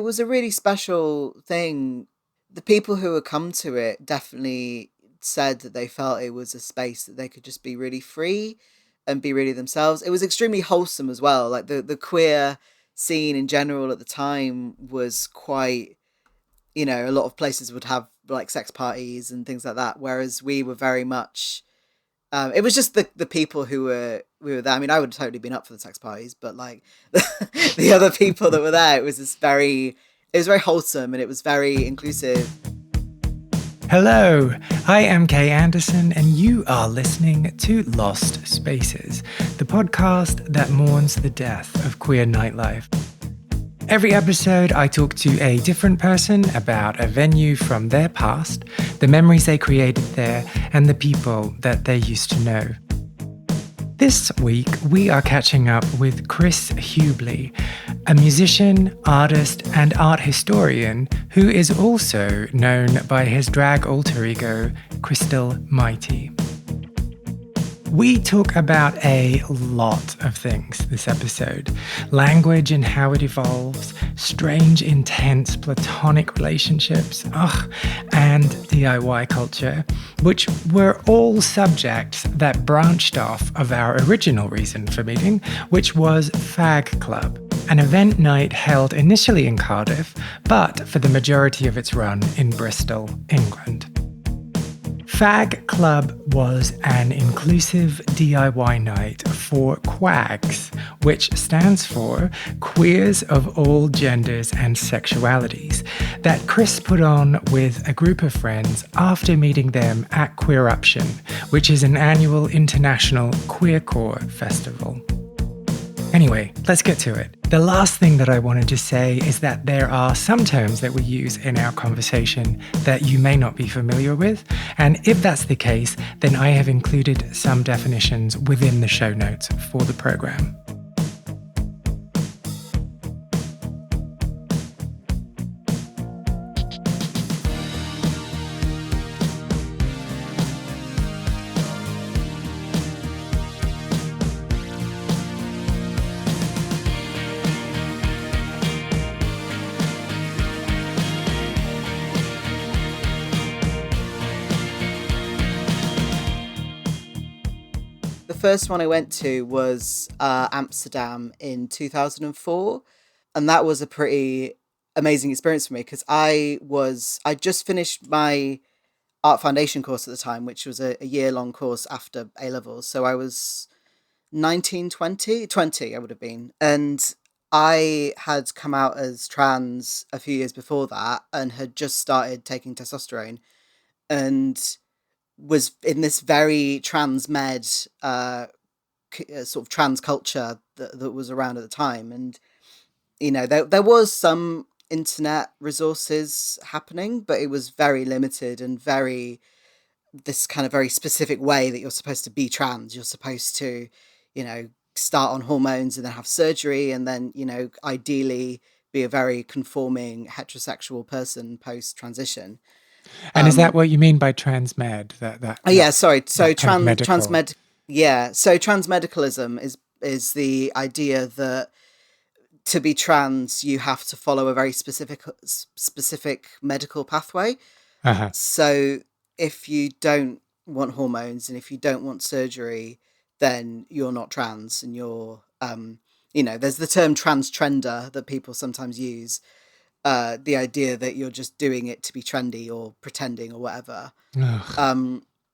was a really special thing. The people who had come to it definitely said that they felt it was a space that they could just be really free and be really themselves. It was extremely wholesome as well. Like the queer scene in general at the time was quite, a lot of places would have like sex parties and things like that, whereas we were very much it was just the people who we were there. I mean, I would have totally been up for the sex parties, but like the other people that were there, it was very wholesome and it was very inclusive. Hello, I am Kay Anderson, and you are listening to Lost Spaces, the podcast that mourns the death of queer nightlife. Every episode, I talk to a different person about a venue from their past, the memories they created there, and the people that they used to know. This week, we are catching up with Chris Hubley, a musician, artist, and art historian who is also known by his drag alter ego, Crystal Mighty. We talk about a lot of things this episode. Language and how it evolves, strange, intense, platonic relationships, and D.I.Y culture, which were all subjects that branched off of our original reason for meeting, which was F.A.G Club, an event night held initially in Cardiff, but for the majority of its run in Bristol, England. F.A.G Club was an inclusive DIY night for QuaGS, which stands for Queers of All Genders and Sexualities, that Chris put on with a group of friends after meeting them at Queeruption, which is an annual international queercore festival. Anyway, let's get to it. The last thing that I wanted to say is that there are some terms that we use in our conversation that you may not be familiar with, and if that's the case, then I have included some definitions within the show notes for the program. The first one I went to was Amsterdam in 2004, and that was a pretty amazing experience for me because I just finished my art foundation course at the time, which was a year-long course after A-levels. So I was 19, 20 I would have been. And I had come out as trans a few years before that and had just started taking testosterone and was in this very trans-med sort of trans culture that was around at the time. And, there was some internet resources happening, but it was very limited and this kind of very specific way that you're supposed to be trans. You're supposed to, start on hormones and then have surgery and then, ideally be a very conforming heterosexual person post-transition. And is that what you mean by transmed? Sorry. So kind of medical. transmed. Yeah. So transmedicalism is the idea that to be trans, you have to follow a very specific medical pathway. Uh-huh. So if you don't want hormones and if you don't want surgery, then you're not trans, and you're there's the term transtrender that people sometimes use. The idea that you're just doing it to be trendy or pretending or whatever.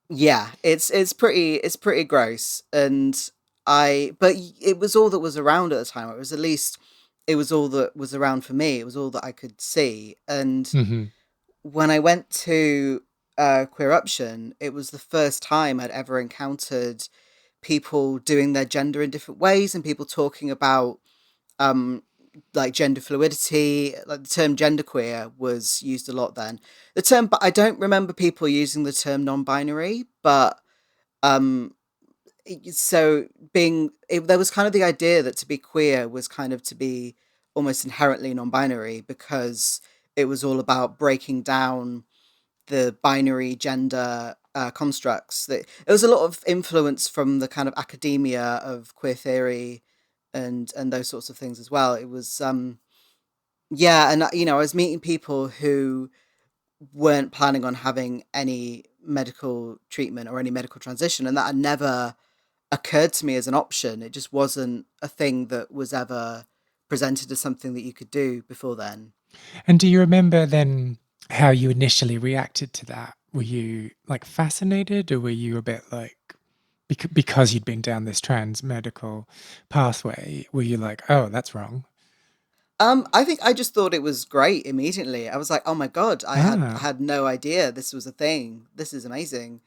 It's pretty gross. But it was all that was around at the time. It was all that was around for me. It was all that I could see. And when I went to Queeruption, it was the first time I'd ever encountered people doing their gender in different ways and people talking about like gender fluidity. Like the term genderqueer was used a lot then. But I don't remember people using the term non-binary, but there was kind of the idea that to be queer was kind of to be almost inherently non-binary because it was all about breaking down the binary gender constructs. There was a lot of influence from the kind of academia of queer theory and those sorts of things as well. It was yeah, and I was meeting people who weren't planning on having any medical treatment or any medical transition, and that had never occurred to me as an option. It just wasn't a thing that was ever presented as something that you could do before then. And do you remember then how you initially reacted to that? Were you like fascinated, or were you a bit like, because you'd been down this trans medical pathway, were you like, oh, that's wrong? I think I just thought it was great immediately. I was like, "Oh my God, I Ah, had no idea this was a thing. This is amazing."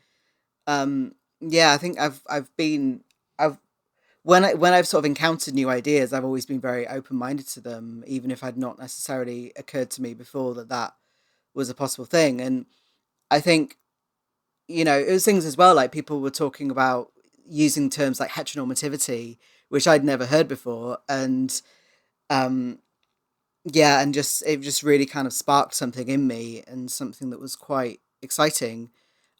Yeah, I think I've when I've sort of encountered new ideas, I've always been very open-minded to them, even if I'd not necessarily occurred to me before that that was a possible thing. And I think, it was things as well, like people were talking about using terms like heteronormativity, which I'd never heard before. And um, yeah, and just it just really kind of sparked something in me and something that was quite exciting.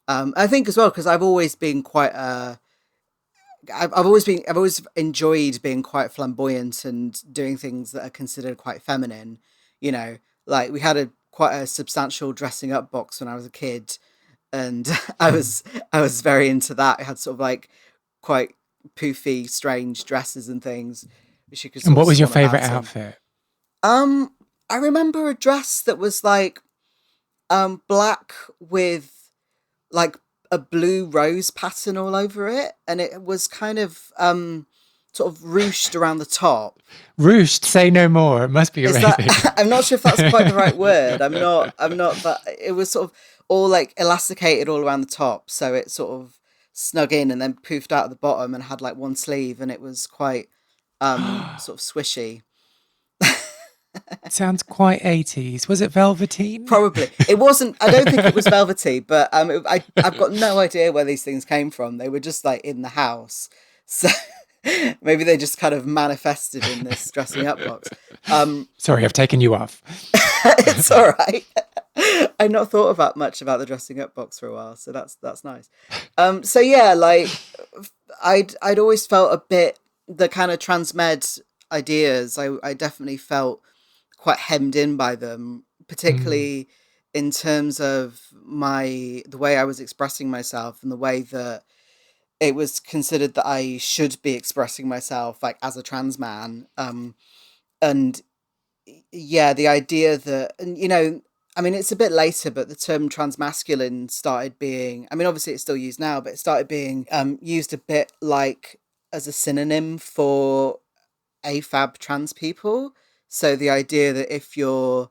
I think as well, because I've always enjoyed being quite flamboyant and doing things that are considered quite feminine. You know, like we had a quite a substantial dressing up box when I was a kid, and hmm. I was very into that. I had sort of like quite poofy, strange dresses and things, which you could And sort of what was your swan favorite about in. outfit? Um, I remember a dress that was like black with like a blue rose pattern all over it, and it was kind of sort of ruched around the top. Ruched, say no more. It must be Is that Arabic. I'm not sure if that's quite the right word. I'm not but it was sort of all like elasticated all around the top, so it sort of snug in and then poofed out at the bottom and had like one sleeve, and it was quite sort of swishy. Sounds quite 80s. Was it Velveteen? Probably it wasn't. I don't think it was velvety, but I've got no idea where these things came from. They were just like in the house, so maybe they just kind of manifested in this dressing up box. Um, Sorry, I've taken you off. it's all right. I've not thought about much about the dressing up box for a while, so that's nice. So yeah, like I'd always felt a bit the kind of transmed ideas. I definitely felt quite hemmed in by them, Mm, particularly in terms of the way I was expressing myself and the way that it was considered that I should be expressing myself like as a trans man. And yeah, the idea that, and I mean, it's a bit later, but the term transmasculine started being, I mean, obviously it's still used now, but it started being used a bit like as a synonym for AFAB trans people. So the idea that if you're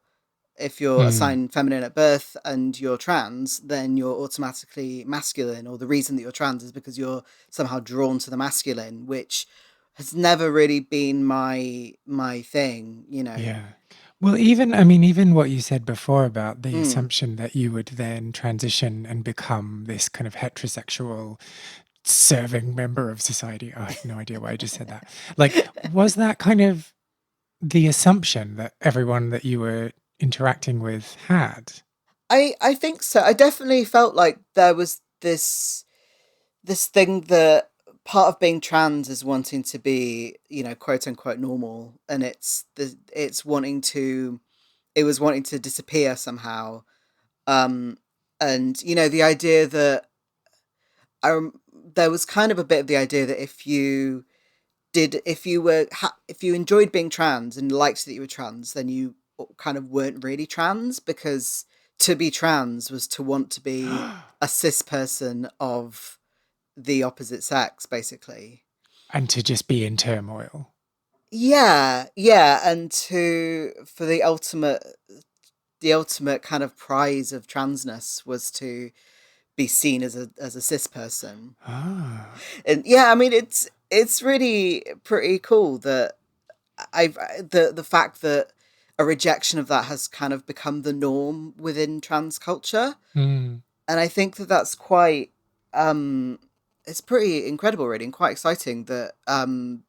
mm. assigned feminine at birth and you're trans, then you're automatically masculine, or the reason that you're trans is because you're somehow drawn to the masculine, which has never really been my thing. Yeah. Well, even, I mean, even what you said before about the Mm. assumption that you would then transition and become this kind of heterosexual serving member of society. Oh, I have no idea why I just said that. Like, was that kind of the assumption that everyone that you were interacting with had? I think so. I definitely felt like there was this thing that part of being trans is wanting to be, quote unquote normal, and it was wanting to disappear somehow. And the idea that there was kind of a bit of the idea that if you enjoyed being trans and liked that you were trans, then you kind of weren't really trans, because to be trans was to want to be a cis person of the opposite sex, basically. And to just be in turmoil. Yeah, yeah, and to for the ultimate kind of prize of transness was to be seen as a cis person. Ah. And yeah, I mean it's really pretty cool that the fact that a rejection of that has kind of become the norm within trans culture. Mm. And I think that that's quite um it's pretty incredible, really, and quite exciting that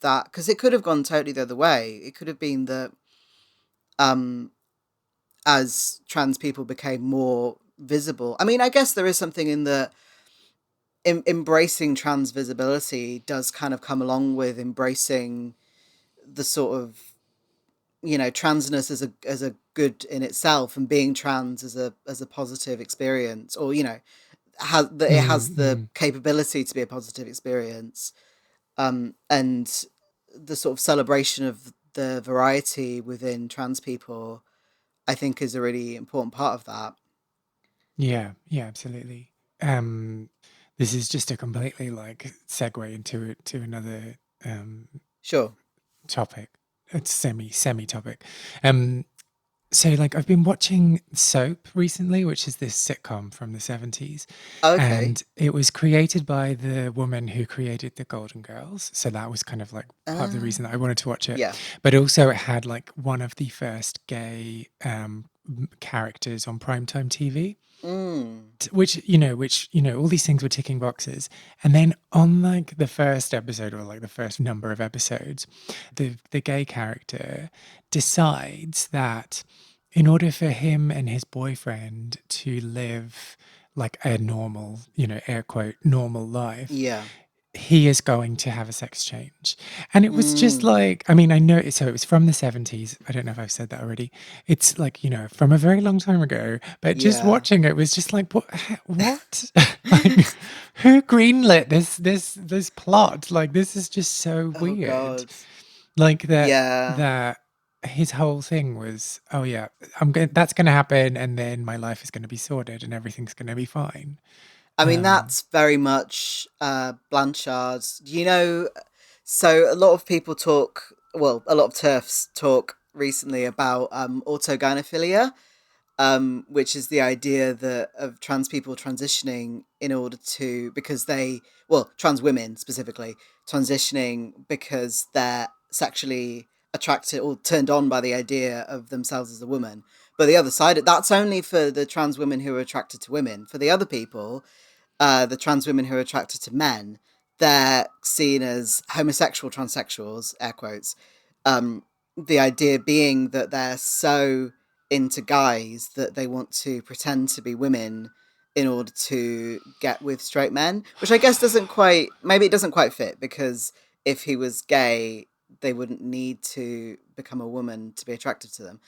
that because it could have gone totally the other way. It could have been that um as trans people became more visible, I mean, I guess there is something in the embracing trans visibility does kind of come along with embracing the sort of transness as a good in itself, and being trans as a positive experience, or it has the Mm. capability to be a positive experience, and the sort of celebration of the variety within trans people, I think, is a really important part of that. Yeah, yeah, absolutely. Um, this is just a completely like segue to another Sure. topic. It's semi topic. Um, so like I've been watching Soap recently, which is this sitcom from the 70s, Okay. and it was created by the woman who created the Golden Girls. So that was kind of like part of the reason that I wanted to watch it. Yeah. But also it had like one of the first gay characters on primetime TV, Mm. which all these things were ticking boxes. And then on like the first episode, or like the first number of episodes, the gay character decides that in order for him and his boyfriend to live like a normal, air quote, normal life, Yeah. he is going to have a sex change. And it was just Mm. like, I mean, I know, so it was from the 70s. I don't know if I've said that already. It's like, from a very long time ago, but just Yeah. watching it was just like, what? Like, who greenlit this plot? Like, this is just so Oh weird. God. Like Yeah. that his whole thing was, oh yeah, that's going to happen. And then my life is going to be sorted and everything's going to be fine. I mean, Um, that's very much Blanchard. So a lot of people talk, well, a lot of TERFs talk recently about autogynephilia, which is the idea that of trans people transitioning in order to, because trans women specifically, transitioning because they're sexually attracted or turned on by the idea of themselves as a woman. But the other side, that's only for the trans women who are attracted to women. For the other people, the trans women who are attracted to men, they're seen as homosexual transsexuals, air quotes. Um, the idea being that they're so into guys that they want to pretend to be women in order to get with straight men, which I guess maybe it doesn't quite fit, because if he was gay, they wouldn't need to become a woman to be attracted to them.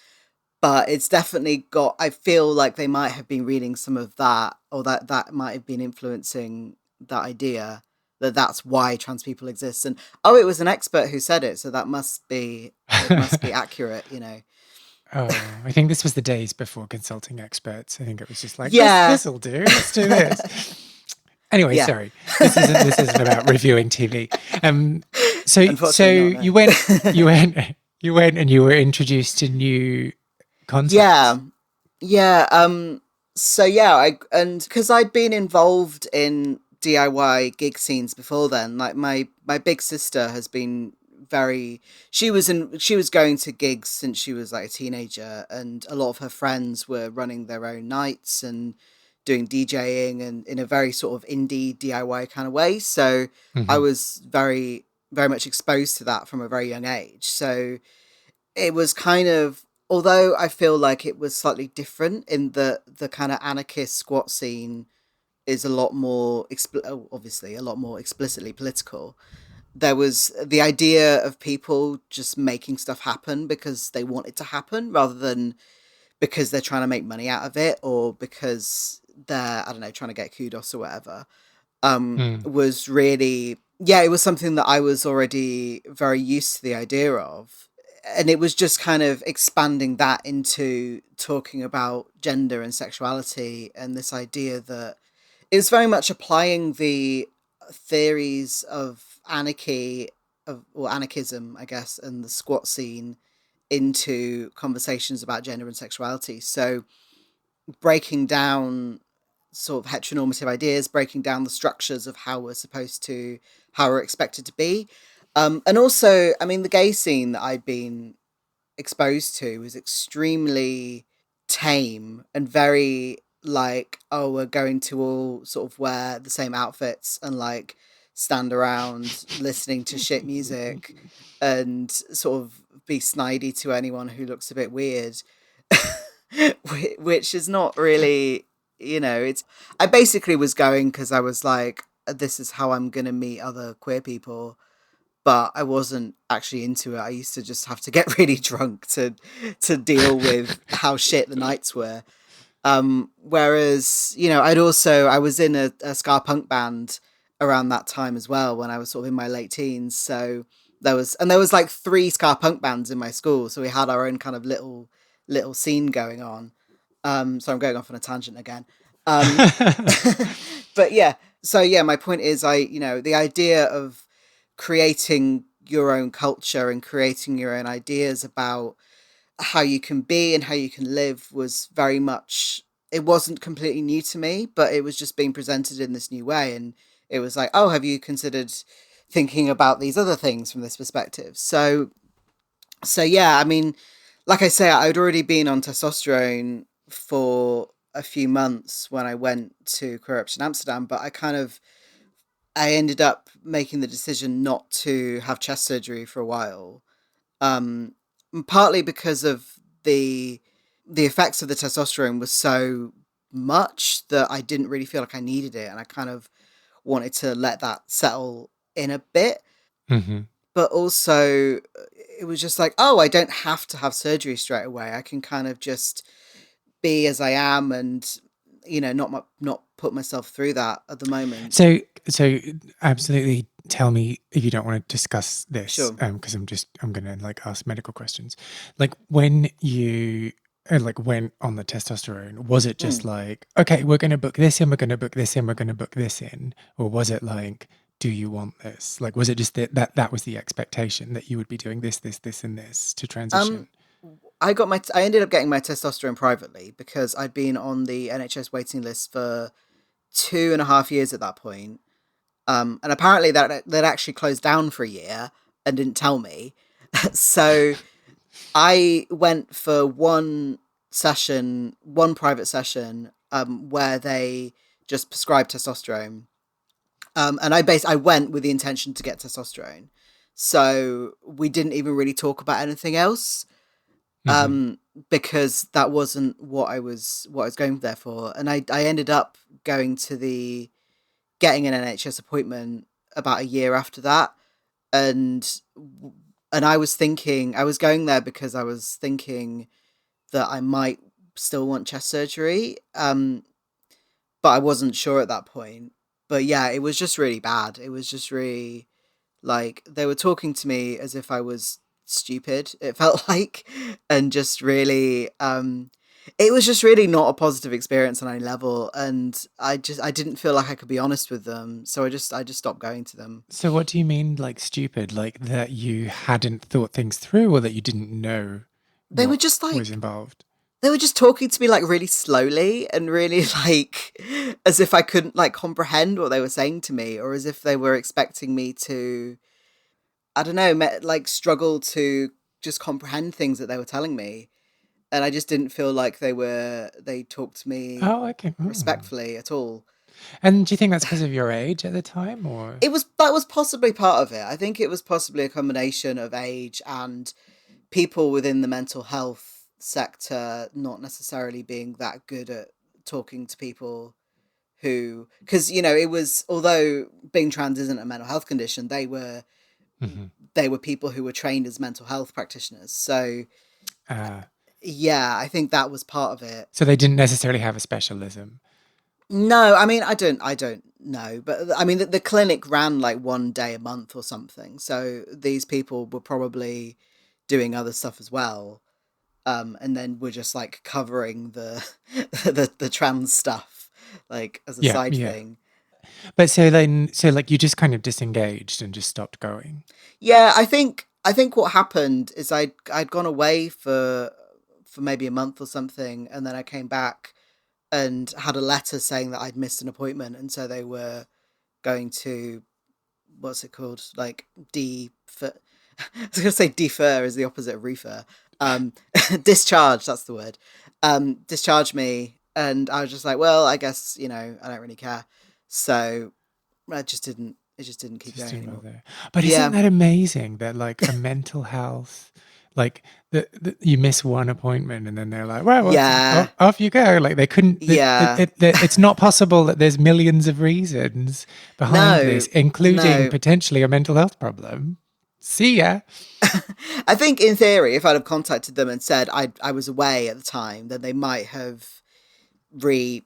But it's definitely got, I feel like they might have been reading some of that, or that might have been influencing that idea, that that's why trans people exist. And it was an expert who said it, so it must be accurate. Oh, I think this was the days before consulting experts. I think it was just like this. Yeah. This'll do. Let's do this. Anyway, Yeah. sorry. This isn't about reviewing TV. So Unfortunately not, no. you went, and you were introduced to new concepts. Yeah. Yeah. So yeah, and because I'd been involved in DIY gig scenes before then. Like my big sister has been very, she was going to gigs since she was like a teenager, and a lot of her friends were running their own nights and doing DJing, and in a very sort of indie DIY kind of way. So I Hmm. was very, very much exposed to that from a very young age. So it was kind of, although I feel like it was slightly different in the kind of anarchist squat scene is a lot more obviously a lot more explicitly political. There was the idea of people just making stuff happen because they want it to happen, rather than because they're trying to make money out of it, or because they're, I don't know, trying to get kudos or whatever. Mm. Was really, yeah, it was something that I was already very used to the idea of. And it was just kind of expanding that into talking about gender and sexuality, and this idea that it was very much applying the theories of anarchy, or anarchism, I guess, and the squat scene into conversations about gender and sexuality. So breaking down sort of heteronormative ideas, breaking down the structures of how we're expected to be. And also, I mean, the gay scene that I'd been exposed to was extremely tame and very like, oh, we're going to all sort of wear the same outfits and like stand around listening to shit music and sort of be snidey to anyone who looks a bit weird. Which is not really, it's, I basically was going because I was like, this is how I'm gonna meet other queer people. but I wasn't actually into it. I used to just have to get really drunk to deal with how shit the nights were. Whereas, I was in a ska punk band around that time as well when I was sort of in my late teens. So there was like 3 ska punk bands in my school. So we had our own kind of little scene going on. So I'm going off on a tangent again. Um, but yeah, so yeah, my point is the idea of creating your own culture and creating your own ideas about how you can be and how you can live was very much, it wasn't completely new to me, but it was just being presented in this new way. And it was like, oh, have you considered thinking about these other things from this perspective? So yeah, I mean, like I say, I'd already been on testosterone for a few months when I went to Queeruption Amsterdam, but I ended up making the decision not to have chest surgery for a while. Um, Partly because of the effects of the testosterone was so much that I didn't really feel like I needed it, and I kind of wanted to let that settle in a bit. Mm-hmm. But also, it was just like, oh, I don't have to have surgery straight away. I can kind of just be as I am, and not put myself through that at the moment. So absolutely tell me if you don't want to discuss this, Sure. because I'm gonna like ask medical questions. Like when you like went on the testosterone, was it just Mm. like, okay, we're gonna book this in, we're gonna book this in, we're gonna book this in, or was it like, do you want this? Like, was it just that was the expectation that you would be doing this, and this to transition? Um, I ended up getting my testosterone privately because I'd been on the NHS waiting list for 2.5 years at that point. And apparently that actually closed down for a year and didn't tell me. So I went for one private session, where they just prescribed testosterone. And I went with the intention to get testosterone. So we didn't even really talk about anything else, Mm-hmm. because that wasn't what I was going there for. And I ended up going to the getting an NHS appointment about a year after that, and I was going there because I was thinking that I might still want chest surgery, but I wasn't sure at that point. But yeah, it was just really bad. It was just really, like, they were talking to me as if I was stupid, it felt like, and just really, it was just really not a positive experience on any level, and I didn't feel like I could be honest with them, so I just stopped going to them. So what do you mean, like stupid? Like that you hadn't thought things through, or that you didn't know They were what just was like involved? they were just talking to me like really slowly and really like as if I couldn't like comprehend what they were saying to me, or as if they were expecting me to, I don't know, like struggle to just comprehend things that they were telling me. And I just didn't feel like they talked to me Oh, okay. respectfully at all. And do you think that's because of your age at the time, or? That was possibly part of it. I think it was possibly a combination of age and people within the mental health sector not necessarily being that good at talking to people who, because it was, although being trans isn't a mental health condition, Mhm. they were people who were trained as mental health practitioners. So Uh, yeah, I think that was part of it. so they didn't necessarily have a specialism. No, I mean, I don't know, but I mean, the clinic ran like one day a month or something. So these people were probably doing other stuff as well, and then we're just like covering the the trans stuff like as a Yeah, side yeah. thing. But so then, so like you just kind of disengaged and just stopped going. Yeah, I think what happened is I'd gone away for maybe a month or something, and then I came back and had a letter saying that I'd missed an appointment, and so they were going to, what's it called, like defer. I was gonna say defer is the opposite of refer. Um, Discharge. That's the word. Discharge me, and I was just like, well, I guess I don't really care. So I just didn't. It just didn't keep Just going didn't anymore. bother. But isn't Yeah, that amazing that like a mental health, like you miss one appointment and then they're like, well, yeah, off you go. Like they couldn't. yeah. It's not possible that there's millions of reasons behind No, this, including no. potentially a mental health problem. See ya. I think in theory, if I'd have contacted them and said I was away at the time, then they might have re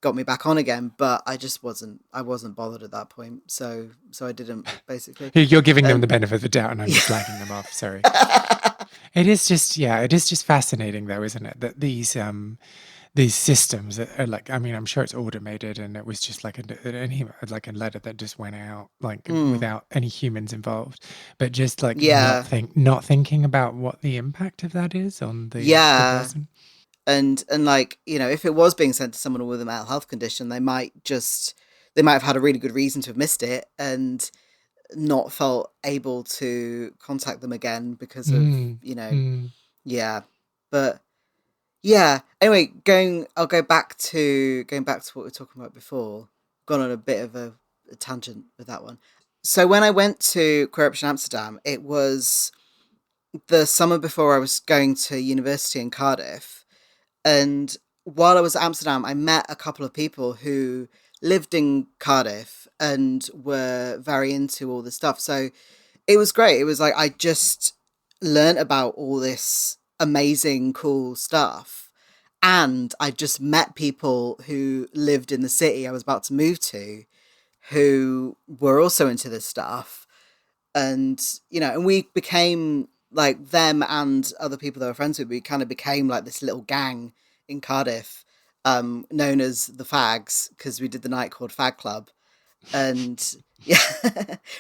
got me back on again. But I wasn't bothered at that point, so I didn't basically. You're giving them the Um, benefit of the doubt, and I'm yeah. just slagging them off. Sorry. It is just fascinating, though, isn't it? That these systems that are like, I mean, I'm sure it's automated, and it was just like like a letter that just went out, like Mm, without any humans involved, but just like yeah, not thinking about what the impact of that is on the yeah. person. And like, if it was being sent to someone with a mental health condition, they might have had a really good reason to have missed it and not felt able to contact them again because of, Mm, mm. yeah. But yeah. Anyway, going back to what we were talking about before. Gone on a bit of a tangent with that one. So when I went to Queeruption Amsterdam, it was the summer before I was going to university in Cardiff. And while I was at Amsterdam, I met a couple of people who lived in Cardiff and were very into all this stuff. So it was great. It was like I just learnt about all this amazing, cool stuff. And I just met people who lived in the city I was about to move to who were also into this stuff. And, and we became like them and other people that were friends with. We kind of became like this little gang in Cardiff, known as the Fags, because we did the night called F.A.G Club. And yeah,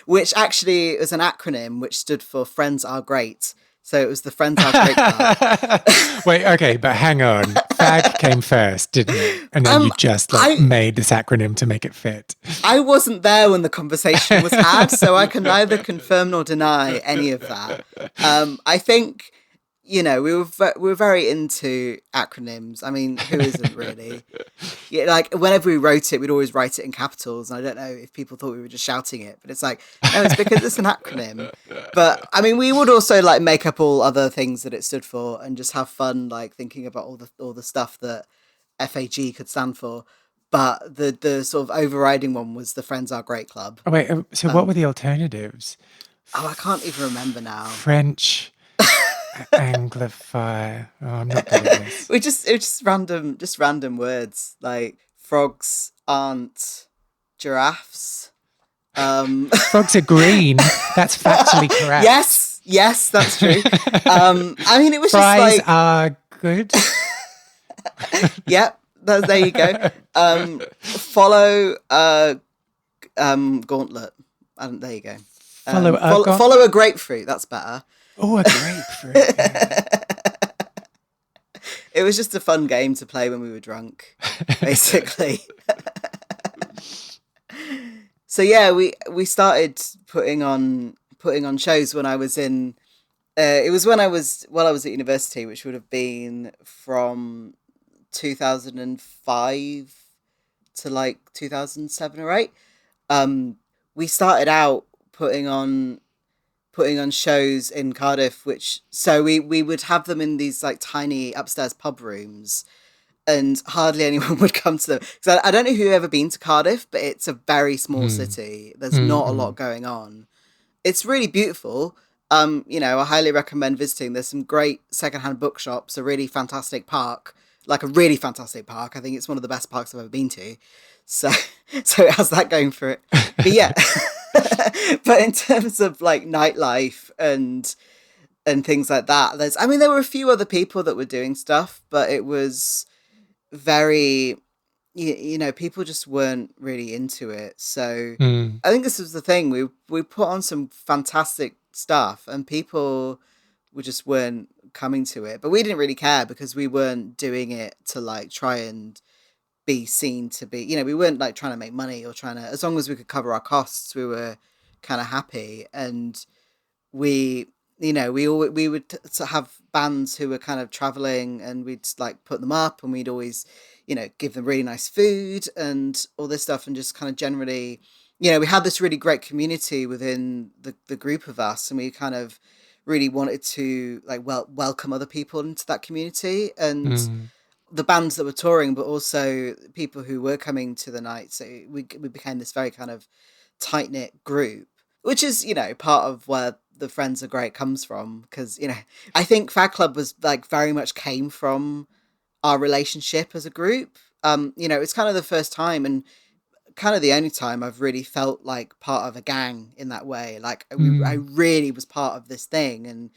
which actually was an acronym which stood for Friends Are Great. So it was the Friends Are Great Club. Wait, okay, but hang on. Fag came first, didn't it? And then you um, just like I made this acronym to make it fit. I wasn't there when the conversation was had, so I can neither confirm nor deny any of that. I think we were very into acronyms. I mean, who isn't really? Yeah, like whenever we wrote it, we'd always write it in capitals, and I don't know if people thought we were just shouting it, but it's like no, it's because it's an acronym. But I mean, we would also like make up all other things that it stood for, and just have fun, like thinking about all the stuff that F.A.G could stand for. But the sort of overriding one was the Friends Are Great Club. Oh, wait, so what were the alternatives? I can't even remember now. French, Anglify. Oh, I'm not good at this. Just random words like frogs aren't giraffes. Frogs are green. That's factually correct. yes, that's true. I mean, it was just Fries like, are good. yep, there you go. Follow gauntlet. There you go. Follow a Follow a grapefruit. That's better. Oh, a grapefruit. Yeah. It was just a fun game to play when we were drunk, basically. So yeah, we started putting on shows when I was in. It was while I was at university, which would have been from 2005 to like 2007 or eight. We started out putting on shows in Cardiff, which so we would have them in these like tiny upstairs pub rooms, and hardly anyone would come to them. So I don't know if you've ever been to Cardiff, but it's a very small Mm. city. There's not a lot going on. It's really beautiful. I highly recommend visiting. There's some great secondhand bookshops, a really fantastic park, like a really fantastic park. I think it's one of the best parks I've ever been to. So, so it has that going for it. But yeah, but in terms of like nightlife and things like that, there were a few other people that were doing stuff, but it was very people just weren't really into it. So Mm. I think this was the thing. We put on some fantastic stuff, and people just weren't coming to it. But we didn't really care because we weren't doing it to like try and be seen to be. We weren't like trying to make money or trying to. As long as we could cover our costs, we were kind of happy. And we we would have bands who were kind of traveling, and we'd like put them up, and we'd always give them really nice food and all this stuff, and just kind of generally we had this really great community within the group of us, and we kind of really wanted to like welcome other people into that community, and Mm. the bands that were touring, but also people who were coming to the night. So we became this very kind of tight knit group. which is, part of where the Friends Are Great comes from. Because, I think F.A.G Club was like very much came from our relationship as a group. It's kind of the first time and kind of the only time I've really felt like part of a gang in that way. Like I Mm. really was part of this thing, and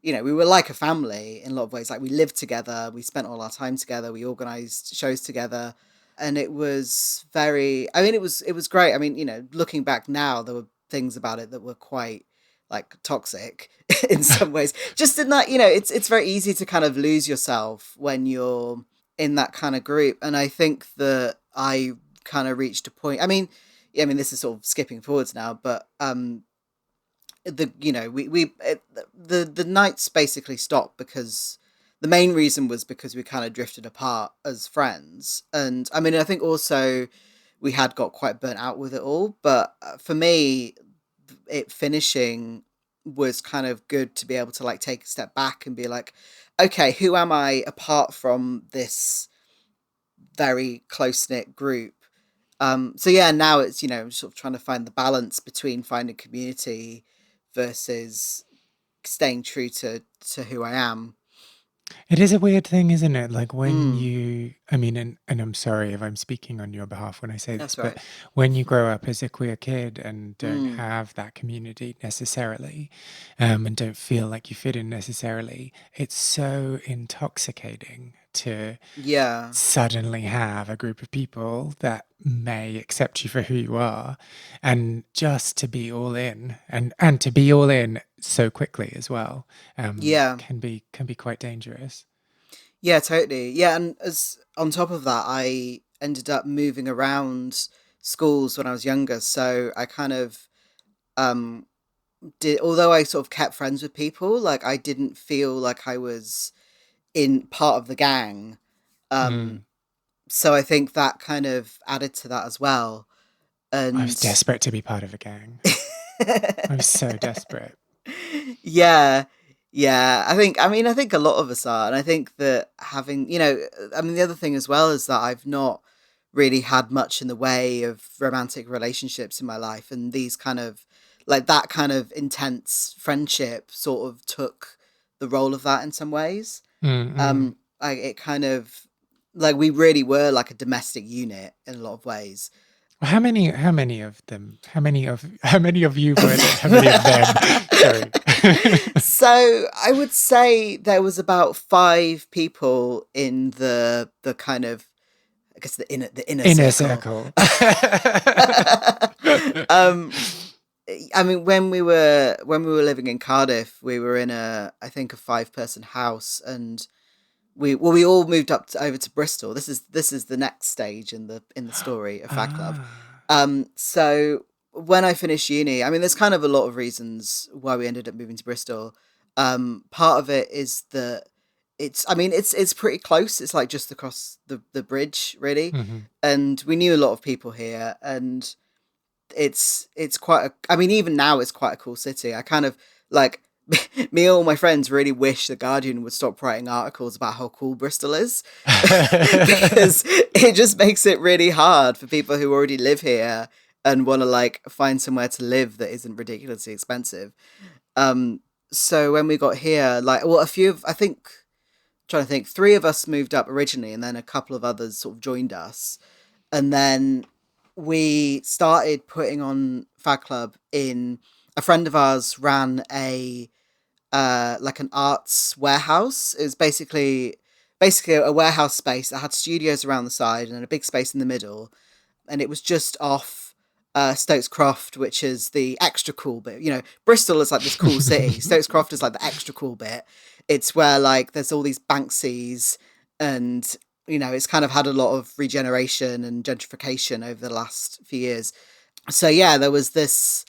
we were like a family in a lot of ways. Like we lived together, we spent all our time together, we organized shows together, and it was very. I mean, it was great. I mean, looking back now, there were things about it that were quite like toxic in some ways. Just in that, it's very easy to kind of lose yourself when you're in that kind of group, and I think that I kind of reached a point. This is sort of skipping forwards now, but the nights basically stopped because the main reason was because we kind of drifted apart as friends, and I think also we had got quite burnt out with it all. But for me, it finishing was kind of good to be able to like take a step back and be like, okay, who am I apart from this very close knit group? So yeah, now it's sort of trying to find the balance between finding community versus staying true to who I am. It is a weird thing, isn't it? Like when Mm, you, I mean, and I'm sorry if I'm speaking on your behalf when I say this, that's but right. when you grow up as a queer kid and don't Mm, have that community necessarily, and don't feel like you fit in necessarily, it's so intoxicating to yeah, suddenly have a group of people that may accept you for who you are, and just to be all in, and to be all in so quickly as well, yeah, can be quite dangerous. yeah, totally. Yeah, and as on top of that, I ended up moving around schools when I was younger, so I kind of um did. Although I sort of kept friends with people, like I didn't feel like I was in part of the gang. Um, Mm. so I think that kind of added to that as well. I was And desperate to be part of a gang. I was so desperate. yeah, yeah. I think a lot of us are, and I think that having, the other thing as well is that I've not really had much in the way of romantic relationships in my life, and these kind of like that kind of intense friendship sort of took the role of that in some ways. Mm-mm. It kind of like we really were like a domestic unit in a lot of ways. How many of them? How many of you were there? How many of them? Sorry. So I would say there was about five people in the kind of, I guess, the inner Inner circle. circle. um, when we were living in Cardiff, we were in I think a 5-person house, and we all moved over to Bristol. This is the next stage in the story of F.A.G Club. Ah. So when I finished uni, there's kind of a lot of reasons why we ended up moving to Bristol. Part of it is that it's pretty close. It's like just across the bridge, really, Mhm. and we knew a lot of people here, and it's quite even now it's quite a cool city. I kind of like me and all my friends really wish the Guardian would stop writing articles about how cool Bristol is because it just makes it really hard for people who already live here and want to like find somewhere to live that isn't ridiculously expensive. Um, so when we got here, like, well, a few of I think trying to think, three of us moved up originally, and then a couple of others sort of joined us, and then we started putting on F.A.G Club in. A friend of ours ran a like an arts warehouse. It was basically a warehouse space that had studios around the side and a big space in the middle, and it was just off Stokes Croft, which is the extra cool bit. Bristol is like this cool city. Stokes Croft is like the extra cool bit. It's where like there's all these Banksies, and it's kind of had a lot of regeneration and gentrification over the last few years. So yeah, there was this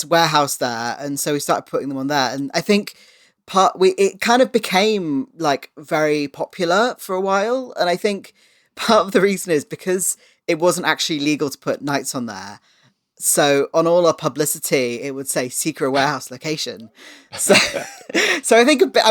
warehouse there, and so we started putting them on there, and I think it kind of became like very popular for a while, and I think part of the reason is because it wasn't actually legal to put nights on there. So on all our publicity, it would say secret warehouse location. So, so I think a bit.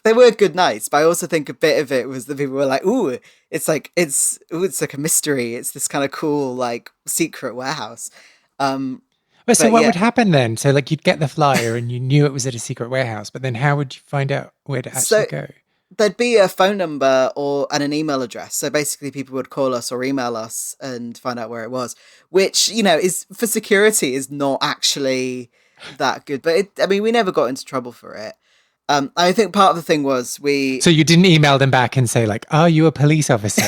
They were good nights, but I also think a bit of it was that people were like, "Ooh, it's like a mystery. It's this kind of cool like secret warehouse." Um, But so But what would yeah, happen then? So like you'd get the flyer and you knew it was at a secret warehouse, but then how would you find out where to actually so go? there'd be a phone number or and an email address. So basically, people would call us or email us and find out where it was, which is for security is not actually that good. But I mean, we never got into trouble for it. I think part of the thing was we. So you didn't email them back and say like, "Are you a police officer?"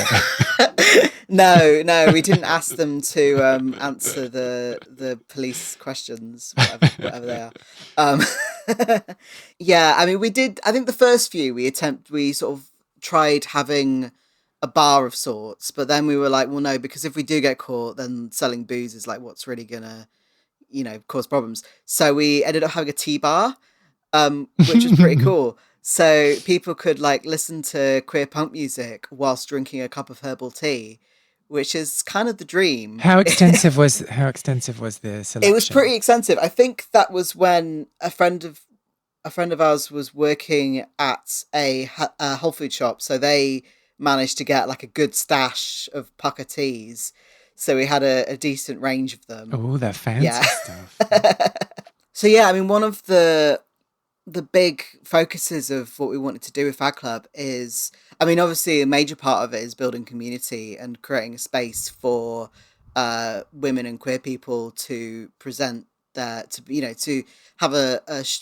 No, we didn't ask them to answer the police questions, whatever they are. Um, yeah, I mean, we did. I think the first few we sort of tried having a bar of sorts, but then we were like, well, no, because if we do get caught, then selling booze is like what's really gonna cause problems. So we ended up having a tea bar, which was pretty cool. So people could like listen to queer punk music whilst drinking a cup of herbal tea, which is kind of the dream. How extensive was the It was selection? pretty extensive. I think that was when a friend of ours was working at a Whole Food shop, so they managed to get like a good stash of pucker teas. So we had a decent range of them. Oh, that Yeah. fancy stuff. So yeah, I mean, one of the big focuses of what we wanted to do with F.A.G Club is, I mean, obviously a major part of it is building community and creating a space for women and queer people to present to have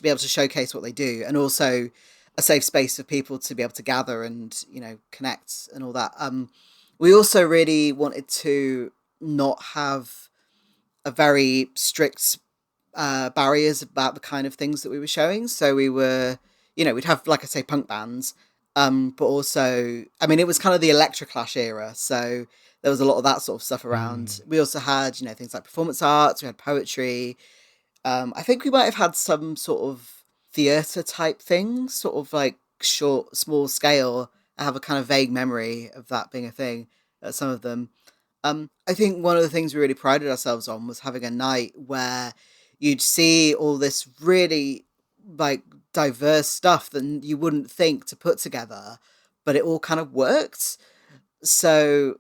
be able to showcase what they do, and also a safe space for people to be able to gather and connect and all that. We also really wanted to not have a very strict barriers about the kind of things that we were showing. So we were, we'd have, like I say, punk bands, but also, I mean, it was kind of the Electroclash era. So there was a lot of that sort of stuff around. Mm. We also had, things like performance arts, we had poetry. I think we might have had some sort of theatre type things, sort of like short, small scale. I have a kind of vague memory of that being a thing at some of them. I think one of the things we really prided ourselves on was having a night where you'd see all this really like diverse stuff that you wouldn't think to put together, but it all kind of worked. So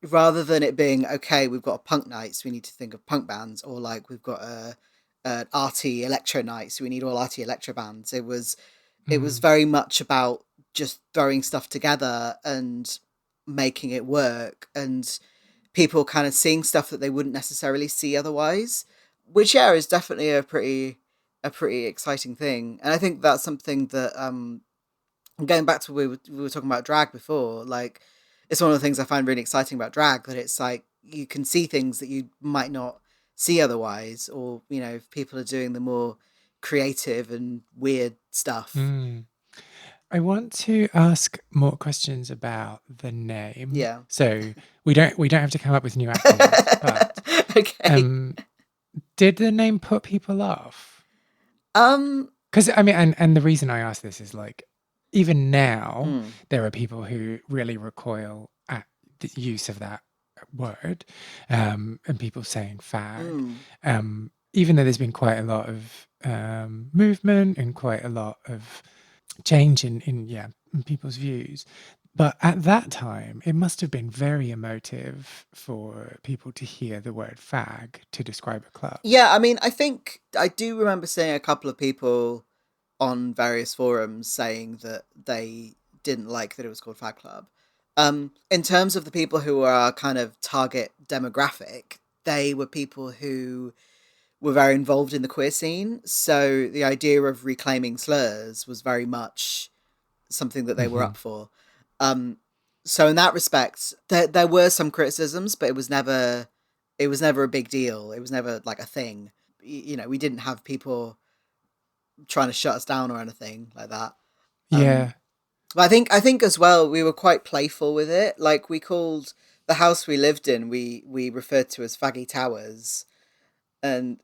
rather than it being okay, we've got a punk night, so we need to think of punk bands, or like we've got a an arty electro night, so we need all arty electro bands. It was Mm. very much about just throwing stuff together and making it work, and people kind of seeing stuff that they wouldn't necessarily see otherwise, which yeah is definitely a pretty exciting thing. And I think that's something that going back to we were talking about drag before, like it's one of the things I find really exciting about drag, that it's like you can see things that you might not see otherwise, or if people are doing the more creative and weird stuff. Mm. I want to ask more questions about the name. Yeah. So we don't have to come up with new acronyms, but Okay. um, did the name put people off? um Because I mean, and the reason I ask this is like, even now mm, there are people who really recoil at the use of that word, and people saying fag, mm. even though there's been quite a lot of movement and quite a lot of change in people's views. But at that time, it must have been very emotive for people to hear the word fag to describe a club. Yeah, I mean, I think I do remember seeing a couple of people on various forums saying that they didn't like that it was called Fag Club. In terms of the people who were our kind of target demographic, they were people who were very involved in the queer scene. So the idea of reclaiming slurs was very much something that they were Hmm. up for. Um, so in that respect, there were some criticisms, but it was never a big deal. It was never like a thing. We didn't have people trying to shut us down or anything like that. Um, Yeah. but I think as well we were quite playful with it. Like we called the house we lived in, we referred to as Faggy Towers, and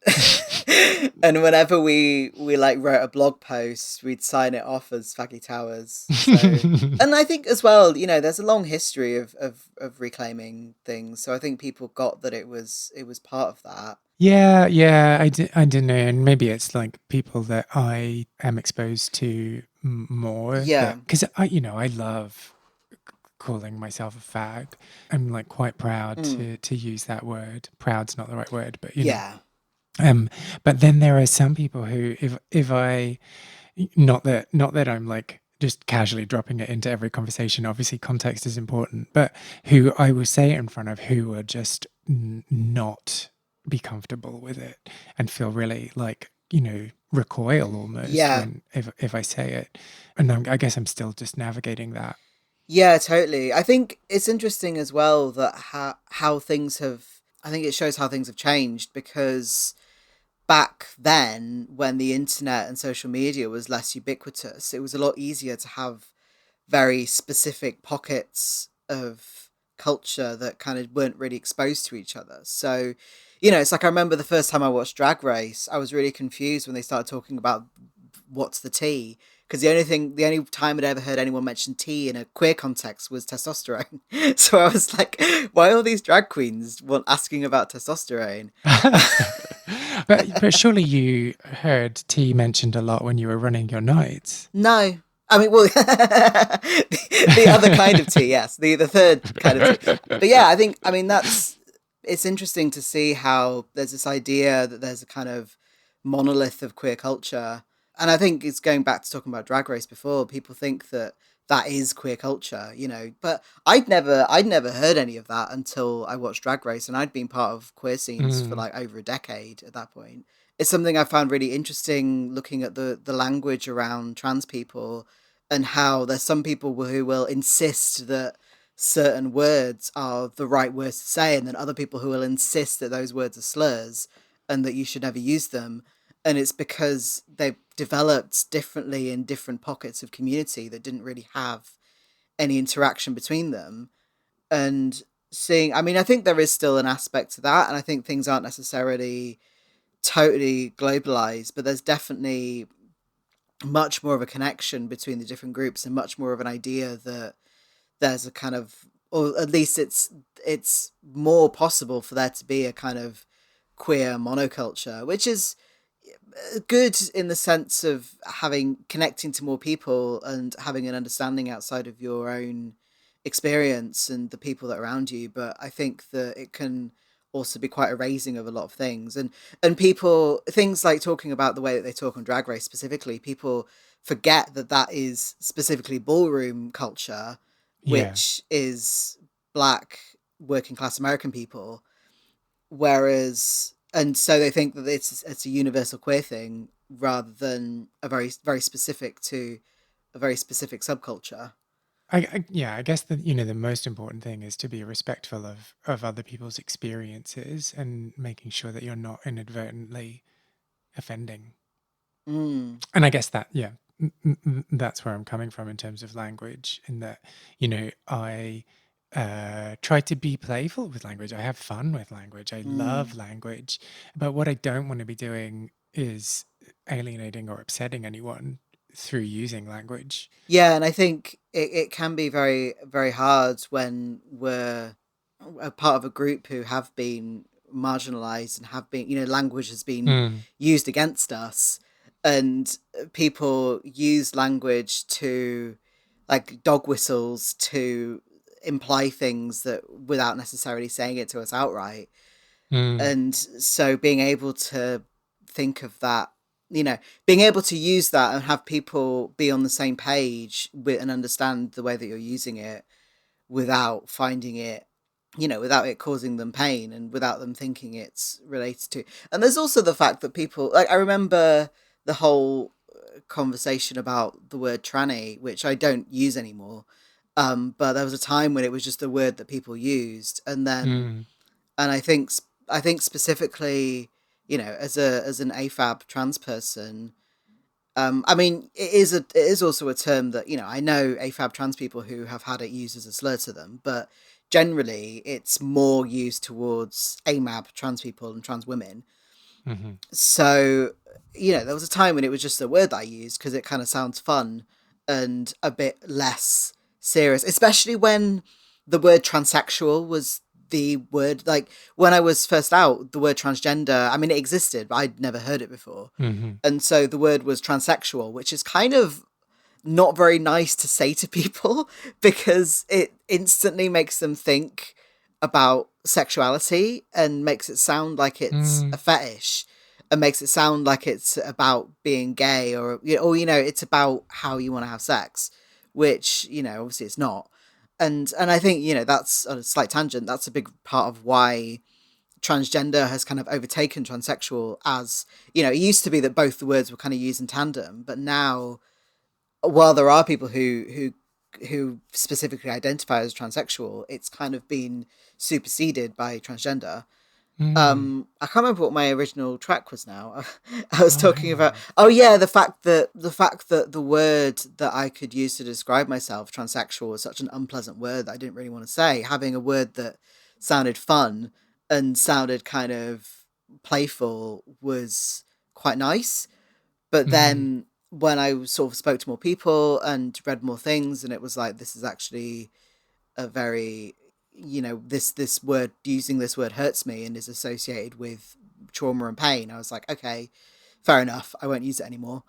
and whenever we like wrote a blog post, we'd sign it off as Faggy Towers. So, and I think as well, there's a long history of reclaiming things. So I think people got that it was part of that. Yeah, I don't know, and maybe it's like people that I am exposed to more, Yeah. that because I love calling myself a fag. I'm like quite proud Mm. to use that word. Proud's not the right word, but Yeah. But then there are some people who, if I, not that I'm like just casually dropping it into every conversation. Obviously, context is important, but who I will say it in front of who are just not be comfortable with it and feel really like, recoil almost Yeah. when if I say it, and I guess I'm still just navigating that. Yeah, totally. I think it's interesting as well that how things have. I think it shows how things have changed because back then, when the internet and social media was less ubiquitous, it was a lot easier to have very specific pockets of culture that kind of weren't really exposed to each other. So, it's like I remember the first time I watched Drag Race, I was really confused when they started talking about what's the tea, because the only time I'd ever heard anyone mention tea in a queer context was testosterone. So I was like, why are all these drag queens asking about testosterone? But surely you heard tea mentioned a lot when you were running your nights. No. I mean, well, the other kind of tea, yes, the third kind of tea. But yeah, I mean, it's interesting to see how there's this idea that there's a kind of monolith of queer culture. And I think it's going back to talking about Drag Race before. People think that that is queer culture, but I'd never heard any of that until I watched Drag Race, and I'd been part of queer scenes for Mm, like over a decade at that point. It's something I found really interesting looking at the language around trans people and how there's some people who will insist that certain words are the right words to say, and then other people who will insist that those words are slurs and that you should never use them. And it's because they've developed differently in different pockets of community that didn't really have any interaction between them. And I mean, I think there is still an aspect to that, and I think things aren't necessarily totally globalized, but there's definitely much more of a connection between the different groups and much more of an idea that there's a kind of, or at least it's more possible for there to be a kind of queer monoculture, which is good in the sense of connecting to more people and having an understanding outside of your own experience and the people that are around you. But I think that it can also be quite erasing of a lot of things, and people, things like talking about the way that they talk on Drag Race specifically, people forget that that is specifically ballroom culture, yeah. which is black working class American people. Whereas, and so they think that it's a universal queer thing rather than a very specific to a very specific subculture. Yeah, I guess the most important thing is to be respectful of other people's experiences and making sure that you're not inadvertently offending. Mm. And I guess that, yeah, that's where I'm coming from in terms of language, in that, I try to be playful with language. I have fun with language. I love Mm. language. But what I don't want to be doing is alienating or upsetting anyone through using language. Yeah, and I think it can be very, very hard when we're a part of a group who have been marginalized and have been, language has been Mm, used against us, and people use language to, like dog whistles, to imply things that without necessarily saying it to us outright. mm. And so being able to think of that, being able to use that and have people be on the same page with and understand the way that you're using it without finding it, without it causing them pain and without them thinking it's related to. And there's also the fact that people, like, I remember the whole conversation about the word tranny, which I don't use anymore. But there was a time when it was just a word that people used, and then, Mm, and I think specifically, as an AFAB trans person, I mean, it is also a term that, I know AFAB trans people who have had it used as a slur to them, but generally it's more used towards AMAB trans people and trans women. hmm So, there was a time when it was just a word that I used because it kind of sounds fun and a bit less serious, especially when the word transsexual was the word. Like, when I was first out, the word transgender, I mean, it existed, but I'd never heard it before. hmm And so the word was transsexual, which is kind of not very nice to say to people because it instantly makes them think about sexuality and makes it sound like it's a mm. fetish. and makes it sound like it's about being gay, or it's about how you want to have sex, which obviously it's not. And I think that's on a slight tangent. That's a big part of why transgender has kind of overtaken transsexual. As it used to be that both the words were kind of used in tandem, but now, while there are people who specifically identify as transsexual, it's kind of been superseded by transgender. Mm. I can't remember what my original track was now. I was Oh, talking hang about, on. oh yeah, the fact that the word that I could use to describe myself, transsexual, was such an unpleasant word that I didn't really want to say. Having a word that sounded fun and sounded kind of playful was quite nice. But Mm. then when I sort of spoke to more people and read more things, and it was like, this is actually a very, this word, using this word hurts me and is associated with trauma and pain. I was like, okay, fair enough, I won't use it anymore.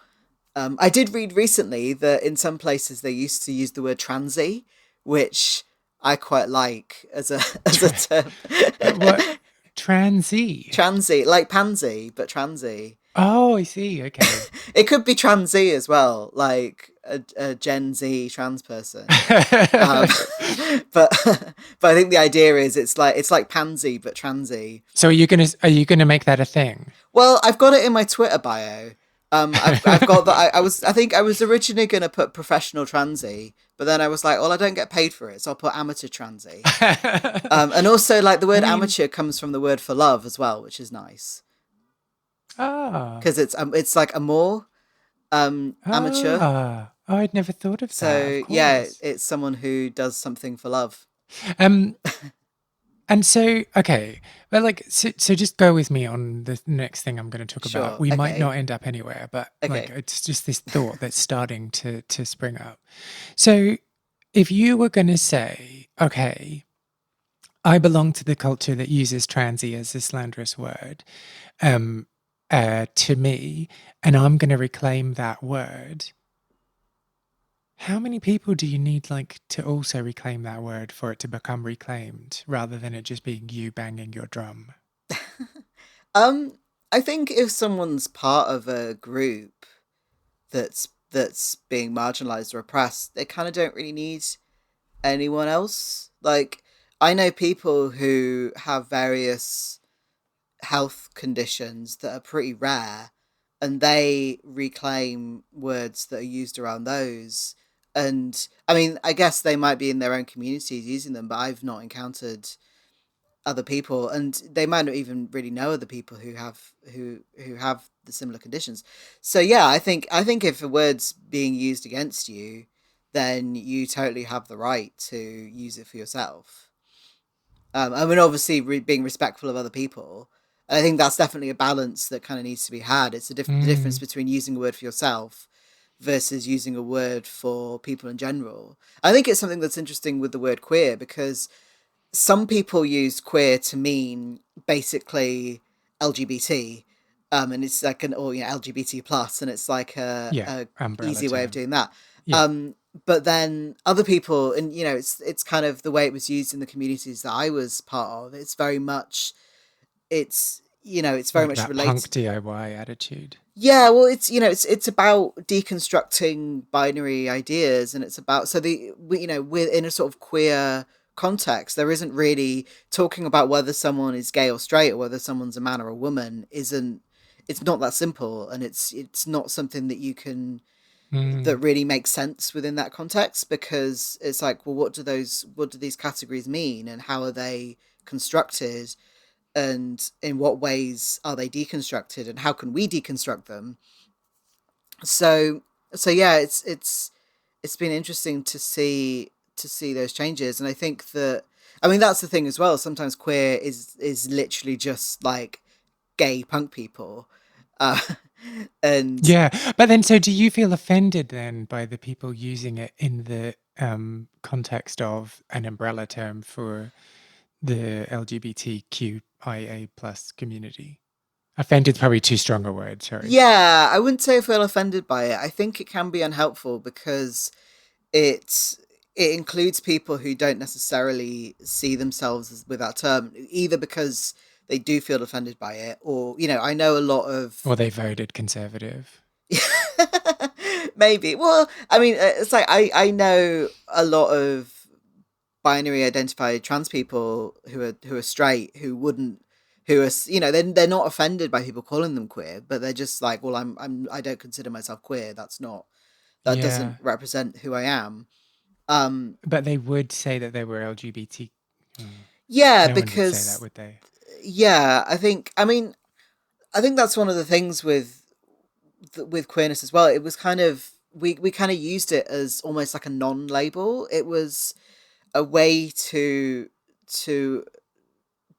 I did read recently that in some places they used to use the word transy, which I quite like as a as a Tra- term. what? Transy? Transy, like pansy, but transy. Oh, I see. Okay. It could be transy as well, like a Gen Z trans person. Um, but but I think the idea is it's like pansy but transy. So are you gonna make that a thing? Well, I've got it in my Twitter bio. I've got that. I think I was originally going to put professional transy, but then I was like, well, I don't get paid for it, so I'll put amateur transy. And also, like, the I word mean, amateur comes from the word for love as well, which is nice ah, because it's like amour, amateur. oh, I'd never thought of that. Of So yeah, course. it's someone who does something for love. Um, and so okay, but like, so just go with me on the next thing I'm going to talk about. Sure. We might Okay. not end up anywhere, but like, Okay. it's just this thought that's starting to spring up. So, if you were going to say, okay, I belong to the culture that uses transy as a slanderous word, um, to me, and I'm going to reclaim that word. How many people do you need, like, to also reclaim that word for it to become reclaimed, rather than it just being you banging your drum? Um, I think if someone's part of a group that's being marginalized or oppressed, they kind of don't really need anyone else. Like, I know people who have various health conditions that are pretty rare, and they reclaim words that are used around those. And I mean, I guess they might be in their own communities using them, but I've not encountered other people, and they might not even really know other people who have the similar conditions. So yeah, I think if a word's being used against you, then you totally have the right to use it for yourself. I mean, obviously, being respectful of other people. I think that's definitely a balance that kind of needs to be had. It's the difference Mm, between using a word for yourself versus using a word for people in general. I think it's something that's interesting with the word queer, because some people use queer to mean basically LGBT, and it's like an, or LGBT plus, and it's like a, yeah, a umbrella easy way of term. doing that. Yeah. Um, but then other people, and it's kind of the way it was used in the communities that I was part of. It's very much, it's very Like much that punk related. DIY attitude. Yeah, well, it's about deconstructing binary ideas, and it's about, so we're in a sort of queer context. There isn't really talking about whether someone is gay or straight, or whether someone's a man or a woman. Isn't It's not that simple, and it's not something that Mm, really makes sense within that context, because it's like, well, what do these categories mean, and how are they constructed, and in what ways are they deconstructed, and how can we deconstruct them? So yeah, it's been interesting to see those changes. And I think that, I mean, that's the thing as well. Sometimes queer is literally just like gay punk people, uh, and yeah, but then so do you feel offended then by the people using it in the context of an umbrella term for the LGBTQIA plus community? Offended's probably too strong a word, sorry. yeah, I wouldn't say I feel offended by it. I think it can be unhelpful because it it includes people who don't necessarily see themselves as with that term, either because they do feel offended by it, or I know a lot of Or they voted Conservative. maybe. Well, I mean, it's like I know a lot of binary identified trans people who are straight who wouldn't who are they're not offended by people calling them queer, but they're just like, well, I don't consider myself queer. That Yeah. doesn't represent who I am. Um, But they would say that they were LGBT. Hmm. yeah, No one would say that, because would they? yeah, I think that's one of the things with queerness as well. It was kind of we kind of used it as almost like a non-label. It was a way to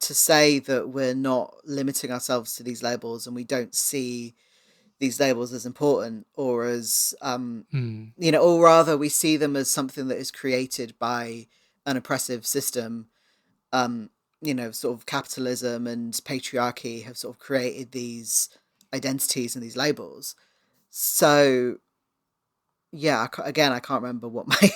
to say that we're not limiting ourselves to these labels, and we don't see these labels as important or as Hmm. or rather we see them as something that is created by an oppressive system. um Sort of capitalism and patriarchy have sort of created these identities and these labels. So yeah, again, I can't remember what my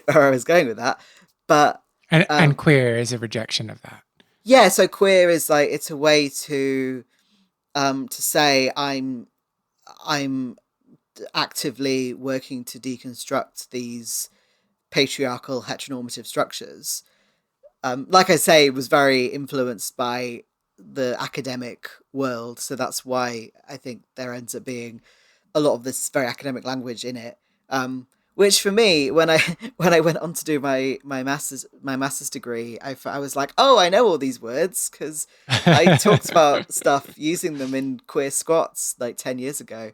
where I was going with that, but And um queer is a rejection of that. yeah, so queer is like, it's a way to say I'm actively working to deconstruct these patriarchal heteronormative structures. Like I say, it was very influenced by the academic world, so that's why I think there ends up being a lot of this very academic language in it. Which for me, when I when I went on to do my master's degree, I was like, oh, I know all these words because I talked about stuff using them in queer squats like 10 years ago.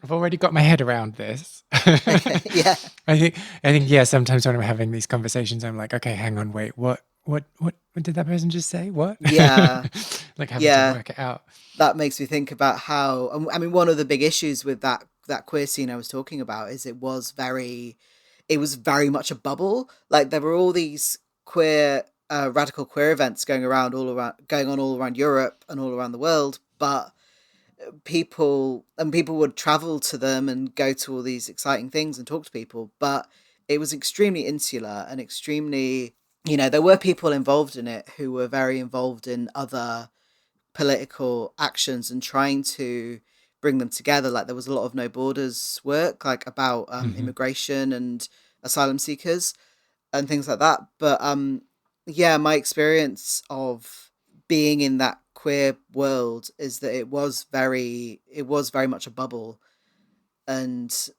I've already got my head around this. Okay, yeah, I think yeah, sometimes when I'm having these conversations I'm like, okay, hang on, wait, what did that person just say? What? yeah, Like having to yeah. work it out. That makes me think about how, I mean, one of the big issues with that queer scene I was talking about is it was very much a bubble. Like there were all these queer radical queer events going on all around Europe and all around the world, but people would travel to them and go to all these exciting things and talk to people, but it was extremely insular and extremely, there were people involved in it who were very involved in other political actions and trying to bring them together. Like there was a lot of No Borders work, like about Hmm. immigration and asylum seekers and things like that. But yeah, my experience of being in that queer world is that it was very much a bubble, and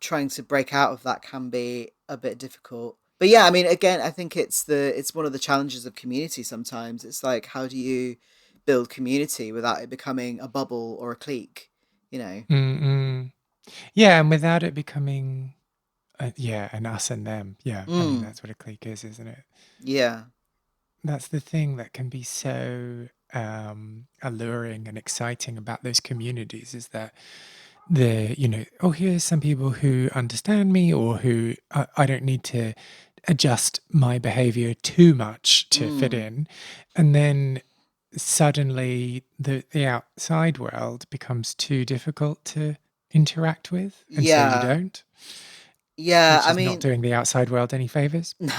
trying to break out of that can be a bit difficult. But yeah, I mean, again, I think it's one of the challenges of community. Sometimes it's like, how do you build community without it becoming a bubble or a clique, you know? Mm-mm. Yeah, and without it becoming yeah, an us and them. Yeah, I mean Mm, that's what a clique is, isn't it? yeah. That's the thing that can be so alluring and exciting about those communities is that oh, here's some people who understand me or who I don't need to adjust my behavior too much to fit Mm, in. And then suddenly the outside world becomes too difficult to interact with. And so you yeah. don't, Yeah. which I is not mean, doing the outside world any favors. no,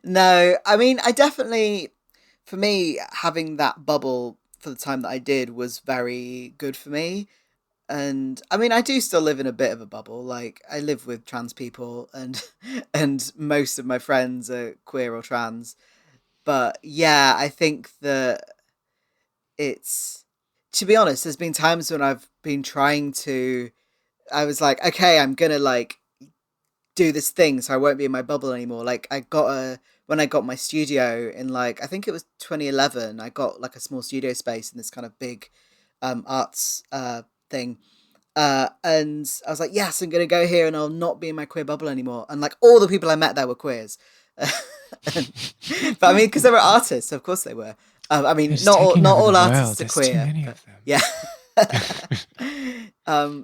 no. I mean, I definitely, for me, having that bubble for the time that I did was very good for me. And I mean, I do still live in a bit of a bubble. Like I live with trans people, and and most of my friends are queer or trans. But yeah, I think that it's, to be honest, there's been times when I've been trying to, I was like, okay, I'm gonna like do this thing so I won't be in my bubble anymore. Like when I got my studio in, like, I think it was 2011, I got like a small studio space in this kind of big arts thing. And I was like, yes, I'm gonna go here and I'll not be in my queer bubble anymore. And like all the people I met there were queers. And, but I mean, because they were artists, of course they were. I mean, It's taking not over the all world. artists are There's too queer, many but of them. yeah.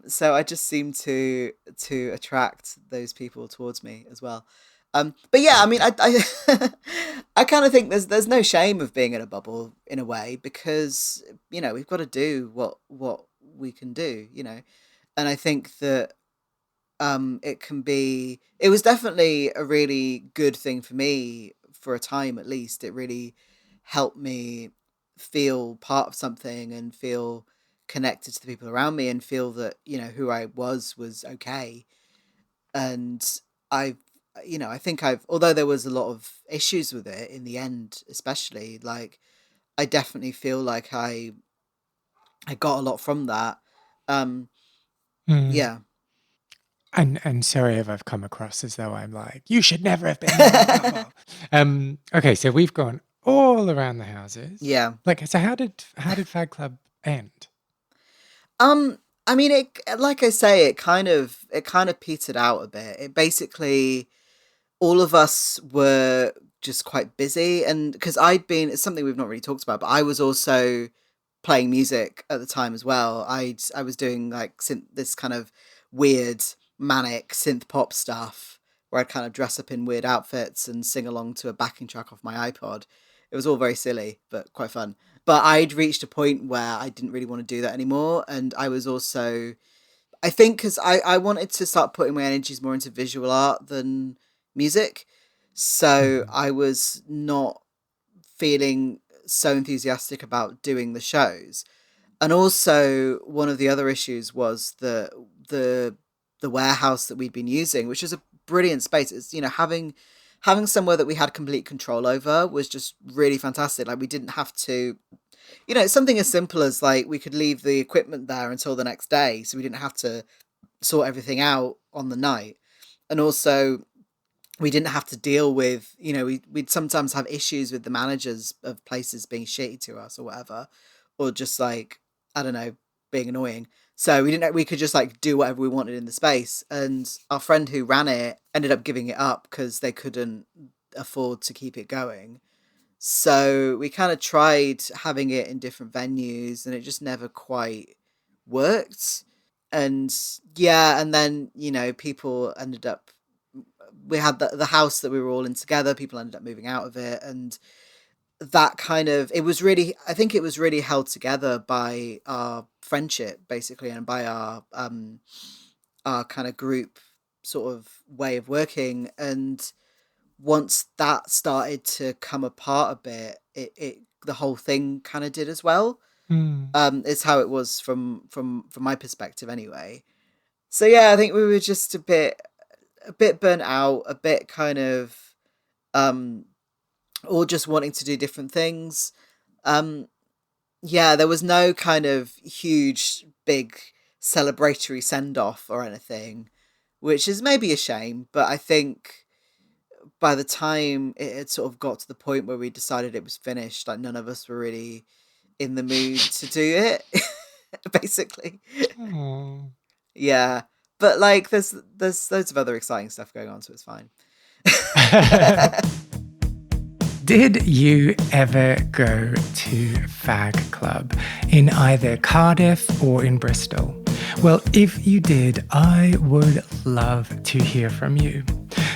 So I just seem to attract those people towards me as well. But yeah, I mean, I I kind of think there's no shame of being in a bubble in a way, because we've got to do what we can do, and I think that it was definitely a really good thing for me for a time, at least. It really helped me feel part of something and feel connected to the people around me and feel that, who I was okay. And I, I think although there was a lot of issues with it in the end, especially, like, I definitely feel like I got a lot from that. Yeah. And sorry if I've come across as though I'm like, you should never have been there. Okay, so we've gone all around the houses. Yeah. Like, so how did F.A.G Club end? I mean, like I say, it kind of petered out a bit. It basically, all of us were just quite busy, and because it's something we've not really talked about, but I was also playing music at the time as well. I was doing like this kind of weird manic synth pop stuff where I'd kind of dress up in weird outfits and sing along to a backing track off my iPod. It was all very silly, but quite fun. But I'd reached a point where I didn't really want to do that anymore. And I was also, I think, because I wanted to start putting my energies more into visual art than music. So I was not feeling so enthusiastic about doing the shows. And also, one of the other issues was the warehouse that we'd been using, which is a brilliant space. It's, having somewhere that we had complete control over was just really fantastic. Like, we didn't have to, something as simple as, like, we could leave the equipment there until the next day, so we didn't have to sort everything out on the night. And also, we didn't have to deal with, we'd sometimes have issues with the managers of places being shitty to us or whatever, or just, like, I don't know, being annoying. So we could just, like, do whatever we wanted in the space. And our friend who ran it ended up giving it up because they couldn't afford to keep it going. So we kind of tried having it in different venues and it just never quite worked. And yeah, and then, people ended up, we had the house that we were all in together, people ended up moving out of it. And that kind of, I think it was really held together by our friendship, basically, and by our kind of group sort of way of working. And once that started to come apart a bit, it the whole thing kind of did as well. It's how it was from my perspective anyway. So yeah, I think we were just a bit burnt out, a bit kind of all just wanting to do different things. Yeah, there was no kind of huge, big celebratory send-off or anything, which is maybe a shame, but I think by the time it had sort of got to the point where we decided it was finished, like, none of us were really in the mood to do it, basically. Aww. Yeah, but, like, there's loads of other exciting stuff going on, so it's fine. Did you ever go to F.A.G Club in either Cardiff or in Bristol? Well, if you did, I would love to hear from you.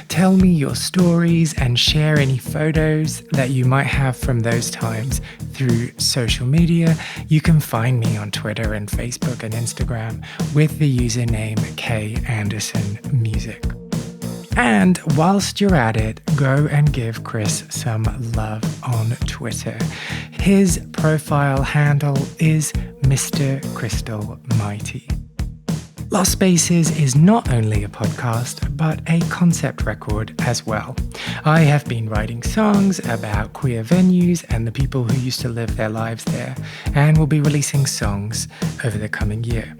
Tell me your stories and share any photos that you might have from those times through social media. You can find me on Twitter and Facebook and Instagram with the username KAndersonMusic. And whilst you're at it, go and give Chris some love on Twitter. His profile handle is Mr. Crystal Mighty. Lost Spaces is not only a podcast, but a concept record as well. I have been writing songs about queer venues and the people who used to live their lives there, and will be releasing songs over the coming year.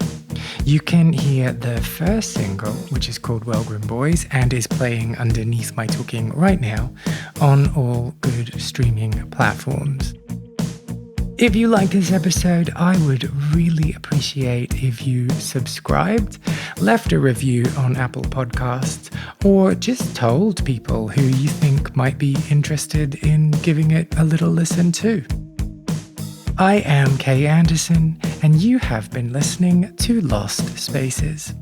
You can hear the first single, which is called Well-Grown Boys, and is playing underneath my talking right now on all good streaming platforms. If you like this episode, I would really appreciate if you subscribed, left a review on Apple Podcasts, or just told people who you think might be interested in giving it a little listen too. I am Kay Anderson, and you have been listening to Lost Spaces.